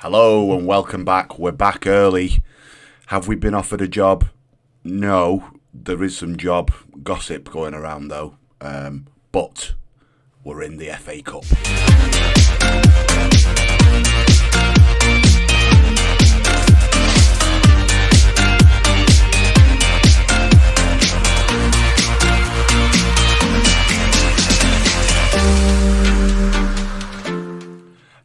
Hello and welcome back. We're back early. Have we been offered a job? No, there is some job gossip going around though. But we're in the FA Cup.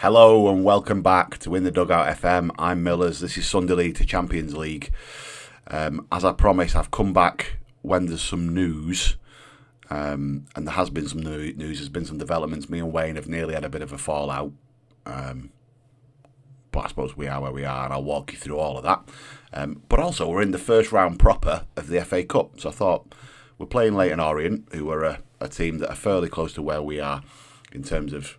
Hello and welcome back to In the Dugout FM. I'm Millers. This is Sunday League to Champions League. As I promised, I've come back when there's some news. And there has been some news. There's been some developments. Me and Wayne have nearly had a bit of a fallout. But I suppose we are where we are, and I'll walk you through all of that. But also, we're in the first round proper of the FA Cup. So I thought we're playing Leyton Orient, who are a team that are fairly close to where we are in terms of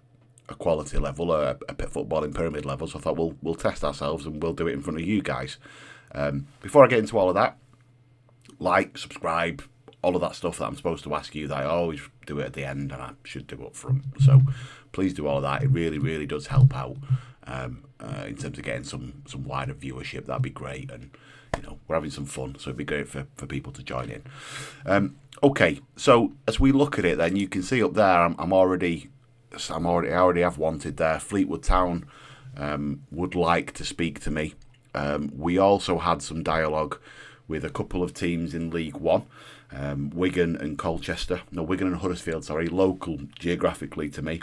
a quality level, a footballing pyramid level. So I thought we'll test ourselves and we'll do it in front of you guys. Before I get into all of that, like, subscribe, all of that stuff that I'm supposed to ask you that I always do it at the end and I should do up front. So please do all of that. It really, really does help out in terms of getting some wider viewership. That'd be great. And we're having some fun, so it'd be great for people to join in. Okay, so as we look at it, then you can see up there, I already have wanted there. Fleetwood Town would like to speak to me. We also had some dialogue with a couple of teams in League One, Wigan and Huddersfield, local geographically to me.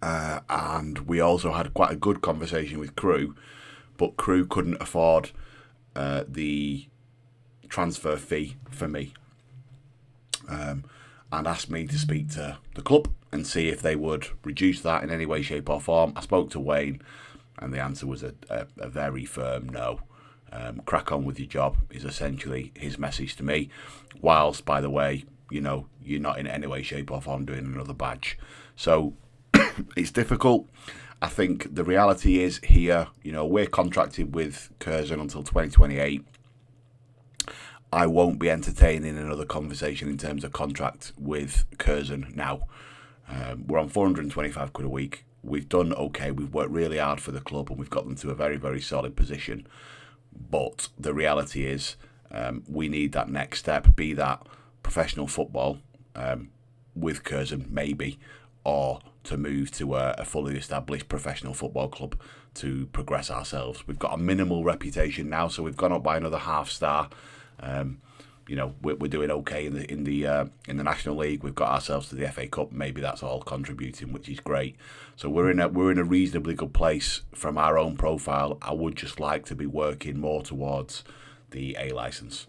And we also had quite a good conversation with Crew, but Crew couldn't afford the transfer fee for me. And asked me to speak to the club and see if they would reduce that in any way, shape or form. I spoke to Wayne and the answer was a very firm no. Crack on with your job is essentially his message to me. Whilst, by the way, you're not in any way, shape or form doing another badge. So it's difficult. I think the reality is here, we're contracted with Curzon until 2028. I won't be entertaining another conversation in terms of contract with Curzon now. We're on 425 quid a week. We've done okay. We've worked really hard for the club and we've got them to a very, very solid position. But the reality is we need that next step, be that professional football with Curzon maybe, or to move to a fully established professional football club to progress ourselves. We've got a minimal reputation now, so we've gone up by another half star. We're doing okay in the National League. We've got ourselves to the FA Cup. Maybe that's all contributing, which is great. So we're in a reasonably good place from our own profile. I would just like to be working more towards the A licence,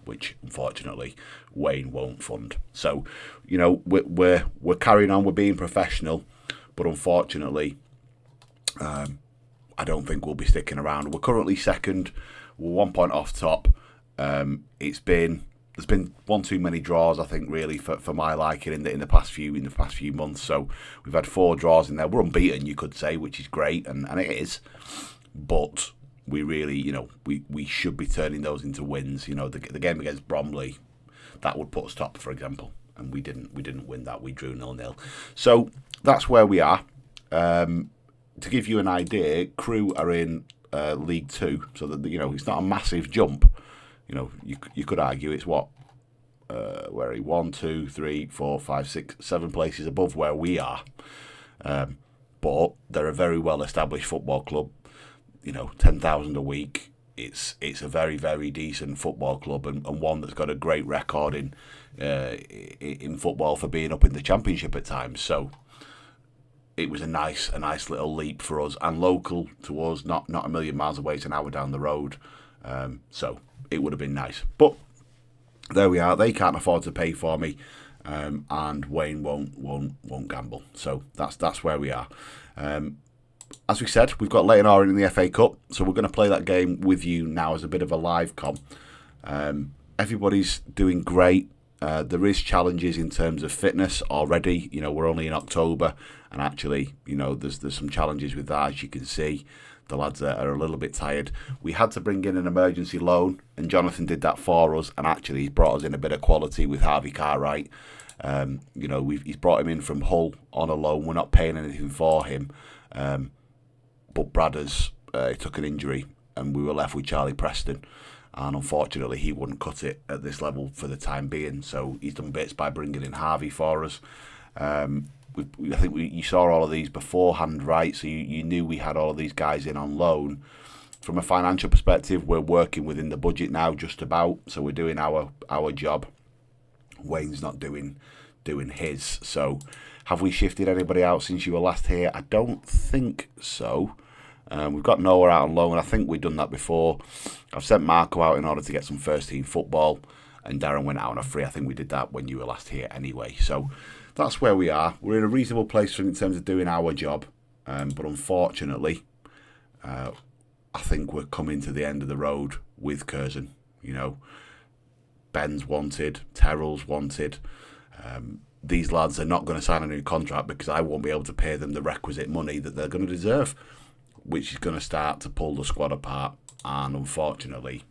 which unfortunately Wayne won't fund. So we're carrying on. We're being professional, but unfortunately, I don't think we'll be sticking around. We're currently second. We're 1 point off top. There's been one too many draws, I think, really for my liking in the past few months. So we've had 4 draws in there. We're unbeaten, you could say, which is great, and it is. But we really, we should be turning those into wins. The game against Bromley, that would put us top, for example, and we didn't win that. We drew 0-0. So that's where we are. To give you an idea, Crew are in League 2, so that it's not a massive jump. You could argue it's what, where are you? 1, 2, 3, 4, 5, 6, 7 places above where we are. But they're a very well established football club. 10,000 a week. It's a very, very decent football club and one that's got a great record in football for being up in the Championship at times. So it was a nice little leap for us and local to us, not a million miles away. It's an hour down the road. So it would have been nice, but there we are. They can't afford to pay for me, and Wayne won't gamble. So that's where we are. As we said, we've got Leyton Orient in the FA Cup, so we're going to play that game with you now as a bit of a live com. Everybody's doing great. There is challenges in terms of fitness already. We're only in October, and actually, there's some challenges with that, as you can see. The lads are a little bit tired. We had to bring in an emergency loan, and Jonathan did that for us, and actually he's brought us in a bit of quality with Harvey Cartwright. He's brought him in from Hull on a loan. We're not paying anything for him. but Bradders took an injury, and we were left with Charlie Preston. And unfortunately, he wouldn't cut it at this level for the time being. So he's done bits by bringing in Harvey for us. I think you saw all of these beforehand, right? So you knew we had all of these guys in on loan. From a financial perspective, we're working within the budget now, just about. So we're doing our job. Wayne's not doing his. So have we shifted anybody out since you were last here? I don't think so. We've got Noah out on loan. I think we've done that before. I've sent Marco out in order to get some first team football, and Darren went out on a free. I think we did that when you were last here anyway. So that's where we are. We're in a reasonable place in terms of doing our job, but unfortunately, I think we're coming to the end of the road with Curzon. You know, Ben's wanted, Terrell's wanted. These lads are not going to sign a new contract because I won't be able to pay them the requisite money that they're going to deserve, which is going to start to pull the squad apart. And unfortunately,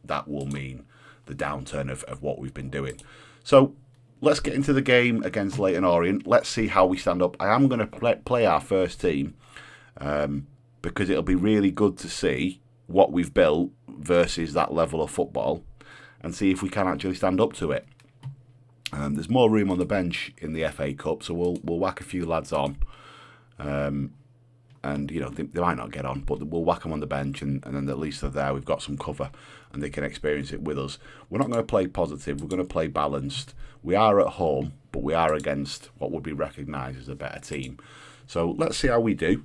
that will mean the downturn of what we've been doing. So let's get into the game against Leyton Orient. Let's see how we stand up. I am going to play our first team because it'll be really good to see what we've built versus that level of football and see if we can actually stand up to it. There's more room on the bench in the FA Cup, so we'll whack a few lads on. And, you know, they might not get on, but we'll whack them on the bench, and then at least they're there. We've got some cover, and they can experience it with us. We're not going to play positive. We're going to play balanced. We are at home, but we are against what would be recognised as a better team. So let's see how we do.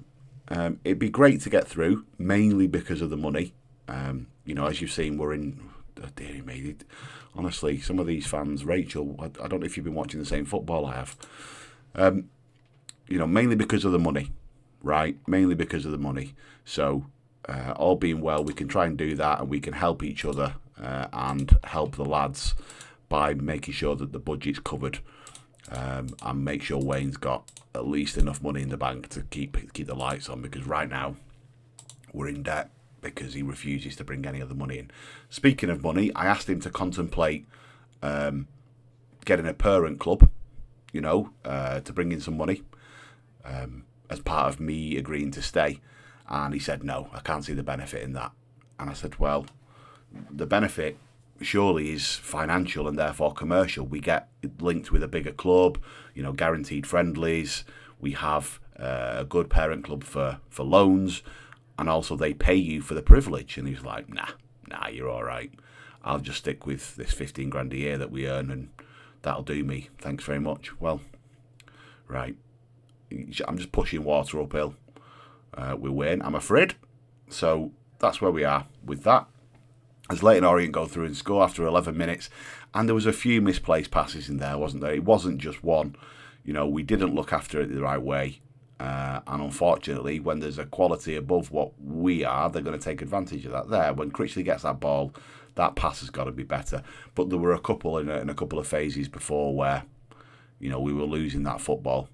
It'd be great to get through, mainly because of the money. You know, as you've seen, we're in... Oh, dear me. Honestly, some of these fans, Rachel, I don't know if you've been watching the same football I have. You know, mainly because of the money. Right, mainly because of the money. So, all being well, we can try and do that, and we can help each other and help the lads by making sure that the budget's covered, and make sure Wayne's got at least enough money in the bank to keep the lights on. Because right now we're in debt because he refuses to bring any other money in. Speaking of money, I asked him to contemplate getting a parent club, you know, to bring in some money. As part of me agreeing to stay. And he said, no, I can't see the benefit in that. And I said, well, the benefit surely is financial and therefore commercial. We get linked with a bigger club, you know, guaranteed friendlies. We have a good parent club for loans, and also they pay you for the privilege. And he was like, nah, you're all right. I'll just stick with this 15 grand a year that we earn, and that'll do me. Thanks very much. Well, right. I'm just pushing water uphill. We win, I'm afraid. So that's where we are with that. As Leyton Orient go through and score after 11 minutes, and there was a few misplaced passes in there, wasn't there? It wasn't just one. You know, we didn't look after it the right way. And unfortunately, when there's a quality above what we are, they're going to take advantage of that there. When Critchley gets that ball, that pass has got to be better. But there were a couple in a couple of phases before where, you know, we were losing that football.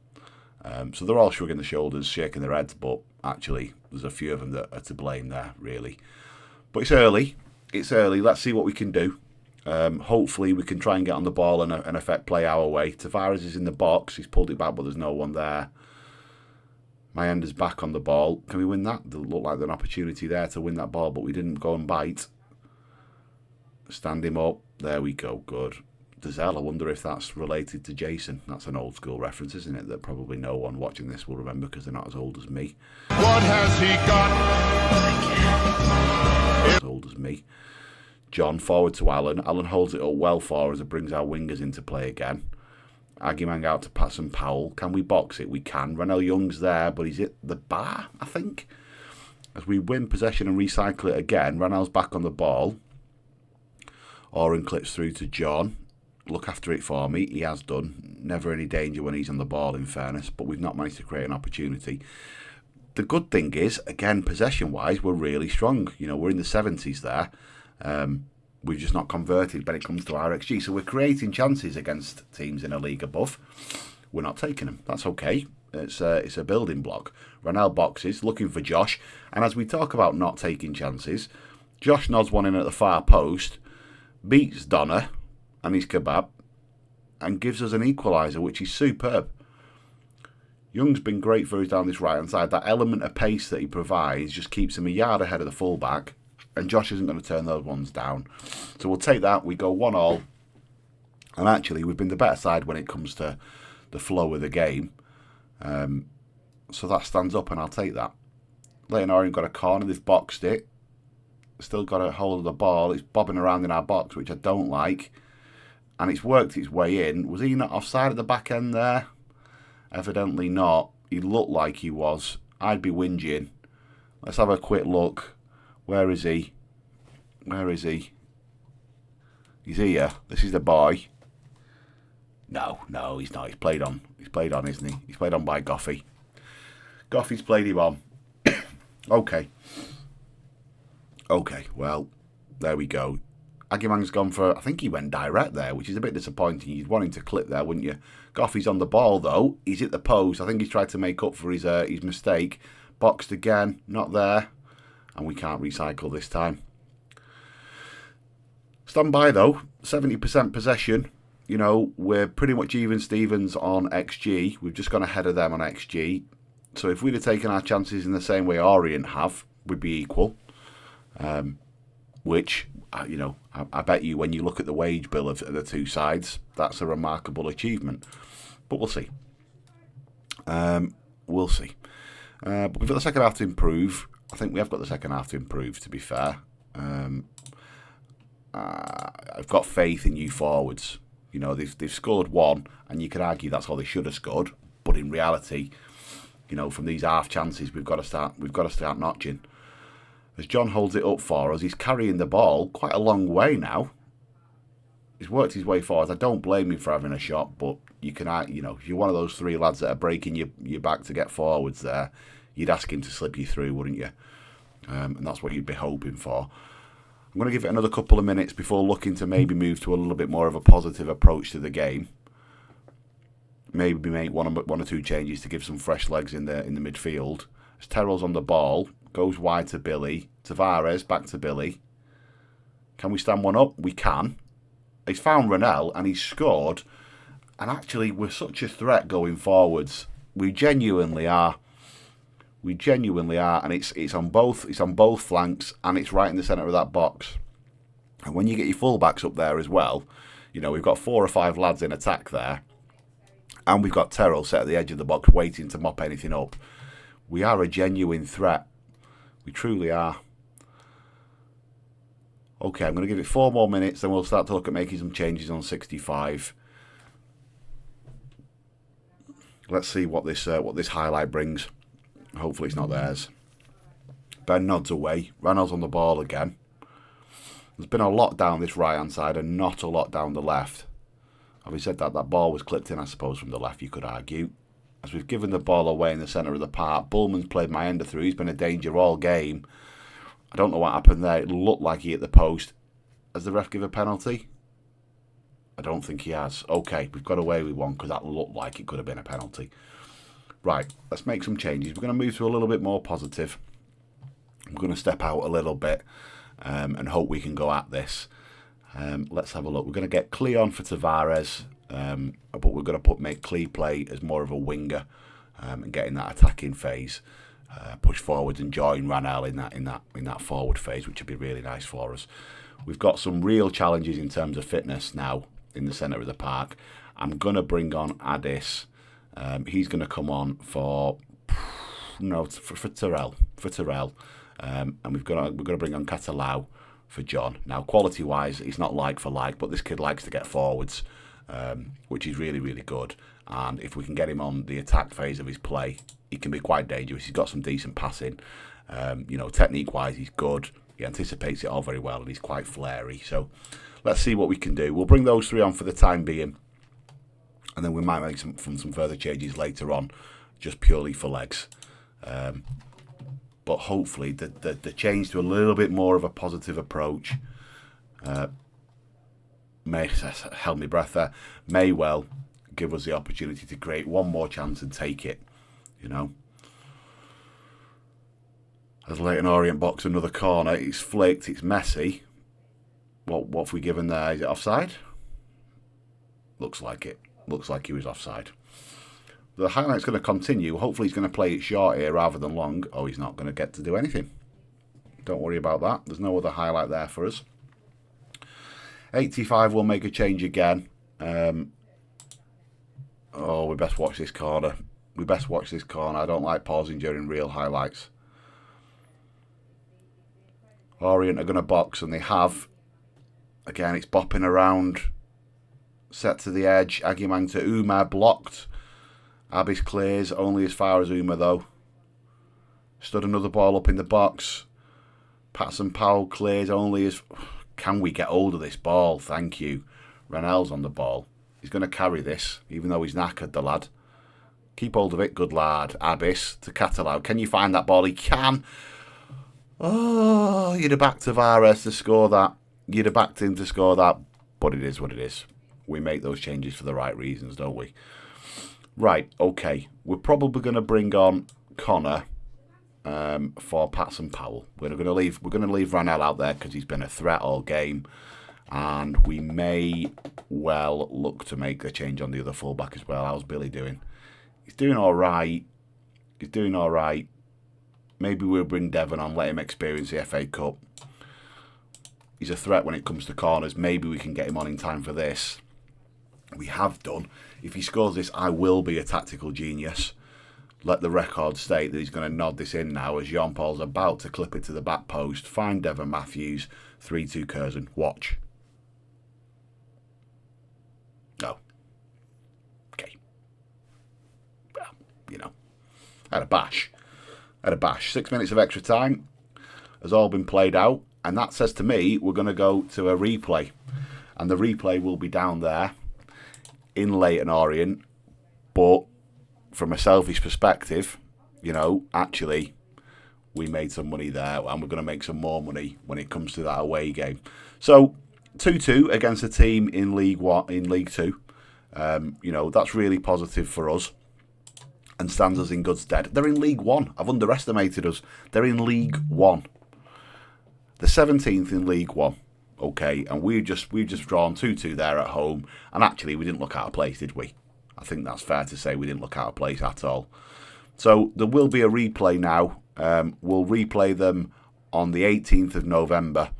So they're all shrugging their shoulders, shaking their heads, but actually there's a few of them that are to blame there, really. But it's early. Let's see what we can do. Hopefully we can try and get on the ball and affect play our way. Tavares is in the box. He's pulled it back, but there's no one there. Mayenda's back on the ball. Can we win that? There looked like there's an opportunity there to win that ball, but we didn't go and bite. Stand him up. There we go. Good. Dazelle, I wonder if that's related to Jason. That's an old school reference, isn't it? That probably no one watching this will remember because they're not as old as me. What has he got? As old as me. John forward to Alan. Alan holds it up well for us. It brings our wingers into play again. Agimang out to Patson Powell. Can we box it? We can. Renell Young's there, but he's at the bar, I think. As we win possession and recycle it again, Renell's back on the ball. Orient clips through to John. Look after it for me. He has done. Never any danger when he's on the ball, in fairness, but we've not managed to create an opportunity. The good thing is, again, possession-wise, we're really strong. You know, we're in the 70s there. We've just not converted when it comes to our XG. So we're creating chances against teams in a league above. We're not taking them. That's okay. It's a building block. Ronald boxes, looking for Josh. And as we talk about not taking chances, Josh nods one in at the far post, beats Donna and his kebab, and gives us an equaliser, which is superb. Young's been great for us down this right-hand side. That element of pace that he provides just keeps him a yard ahead of the fullback, and Josh isn't going to turn those ones down. So we'll take that. We go 1-1. And actually, we've been the better side when it comes to the flow of the game. So that stands up, and I'll take that. Leyton Orient got a corner. They've boxed it. Still got a hold of the ball. It's bobbing around in our box, which I don't like. And it's worked its way in. Was he not offside at the back end there? Evidently not. He looked like he was. I'd be whinging. Let's have a quick look. Where is he? Where is he? He's here. This is the boy. No, he's not. He's played on, isn't he? He's played on by Goffey. Goffey's played him on. Okay, well, there we go. Agimang's gone for, I think he went direct there, which is a bit disappointing. You'd want him to clip there, wouldn't you? Goffey's on the ball, though. He's hit the post. I think he's tried to make up for his mistake. Boxed again, not there. And we can't recycle this time. Stand by, though. 70% possession. You know, we're pretty much even Stevens on XG. We've just gone ahead of them on XG. So if we'd have taken our chances in the same way Orient have, we'd be equal. Which, you know, I bet you when you look at the wage bill of the two sides, that's a remarkable achievement. But we'll see. We'll see. But we've got the second half to improve. I think we have got the second half to improve, to be fair. I've got faith in you forwards. You know, they've scored one, and you could argue that's all they should have scored. But in reality, you know, from these half chances, we've got to start notching. As John holds it up for us, he's carrying the ball quite a long way now. He's worked his way forward. I don't blame him for having a shot, but you can, you know, if you're one of those three lads that are breaking your back to get forwards there, you'd ask him to slip you through, wouldn't you? And that's what you'd be hoping for. I'm going to give it another couple of minutes before looking to maybe move to a little bit more of a positive approach to the game. Maybe make one or two changes to give some fresh legs in the midfield. As Terrell's on the ball, goes wide to Billy. Tavares back to Billy. Can we stand one up? We can. He's found Ronell and he's scored. And actually, we're such a threat going forwards. We genuinely are. And it's on both flanks, and it's right in the centre of that box. And when you get your fullbacks up there as well, you know, we've got 4 or 5 lads in attack there, and we've got Terrell set at the edge of the box waiting to mop anything up. We are a genuine threat. We truly are. Okay, I'm going to give it 4 more minutes, then we'll start to look at making some changes on 65. Let's see what this highlight brings. Hopefully it's not theirs. Ben nods away. Ranel's on the ball again. There's been a lot down this right-hand side and not a lot down the left. Having said that, that ball was clipped in, I suppose, from the left, you could argue. As we've given the ball away in the centre of the park, Bullman's played my ender through. He's been a danger all game. I don't know what happened there. It looked like he hit the post. Has the ref give a penalty? I don't think he has. Okay, we've got away with one because that looked like it could have been a penalty. Right, let's make some changes. We're going to move to a little bit more positive. We're going to step out a little bit and hope we can go at this. Let's have a look. We're going to get Clee on for Tavares, but we're going to make Clee play as more of a winger and get in that attacking phase. Push forward and join Ranel in that forward phase, which would be really nice for us. We've got some real challenges in terms of fitness now in the centre of the park. I'm going to bring on Addis. He's going to come on for Terrell. And we're going to bring on Catalau for John. Now, quality-wise, it's not like for like, but this kid likes to get forwards, which is really, really good. And if we can get him on the attack phase of his play, he can be quite dangerous. He's got some decent passing. Technique-wise, he's good. He anticipates it all very well, and he's quite flary. So let's see what we can do. We'll bring those 3 on for the time being. And then we might make some further changes later on, just purely for legs. But hopefully the change to a little bit more of a positive approach may held my breath there. May well give us the opportunity to create one more chance and take it. You know. As Leyton Orient box another corner, it's flicked, it's messy. What have we given there? Is it offside? Looks like it. Looks like he was offside. The highlight's going to continue. Hopefully he's going to play it short here rather than long. Oh, he's not going to get to do anything. Don't worry about that. There's no other highlight there for us. 85 will make a change again. Oh, we best watch this corner. We best watch this corner. I don't like pausing during real highlights. Orient are going to box, and they have. Again, it's bopping around. Set to the edge. Aguiman to Uma, blocked. Abyss clears, only as far as Uma though. Stood another ball up in the box. Patson Powell clears only as... Can we get hold of this ball? Thank you. Ranel's on the ball. He's going to carry this, even though he's knackered, the lad. Keep hold of it, good lad. Abyss to Catalau. Can you find that ball? He can. Oh, you'd have backed Tavares to score that. You'd have backed him to score that. But it is what it is. We make those changes for the right reasons, don't we? Right, okay. We're probably going to bring on Connor for Patson Powell. We're going to leave Ranel out there because he's been a threat all game. And we may well look to make a change on the other fullback as well. How's Billy doing? He's doing all right. He's doing all right. Maybe we'll bring Devon on, let him experience the FA Cup. He's a threat when it comes to corners. Maybe we can get him on in time for this. We have done. If he scores this, I will be a tactical genius. Let the record state that he's going to nod this in now as Jean-Paul's about to clip it to the back post. Find Devon Matthews. 3-2 Curzon. Watch. No. Okay. Well, you know. Had a bash. 6 minutes of extra time has all been played out. And that says to me we're going to go to a replay. And the replay will be down there in Leyton Orient. But from a selfish perspective, you know, actually we made some money there and we're going to make some more money when it comes to that away game. So 2-2 against a team in League Two. You know, that's really positive for us and stands us in good stead. They're in League One. I've underestimated us. They're in League One. The 17th in League One. Okay, and we've just drawn 2-2 there at home, and actually we didn't look out of place, did we? I think that's fair to say we didn't look out of place at all. So there will be a replay now. We'll replay them on the 18th of November,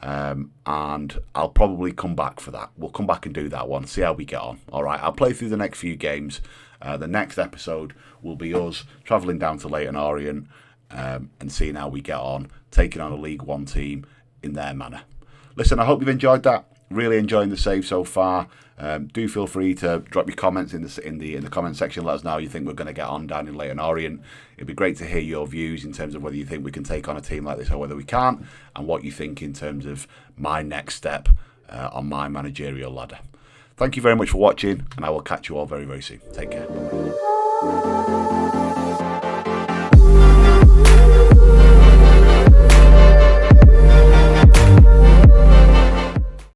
and I'll probably come back for that. We'll come back and do that one, see how we get on. All right, I'll play through the next few games. The next episode will be us travelling down to Leyton Orient and seeing how we get on, taking on a League One team in their manner. Listen, I hope you've enjoyed that. Really enjoying the save so far. Do feel free to drop your comments in the comment section. Let us know how you think we're going to get on down in Leyton Orient. It'd be great to hear your views in terms of whether you think we can take on a team like this or whether we can't, and what you think in terms of my next step on my managerial ladder. Thank you very much for watching, and I will catch you all very, very soon. Take care.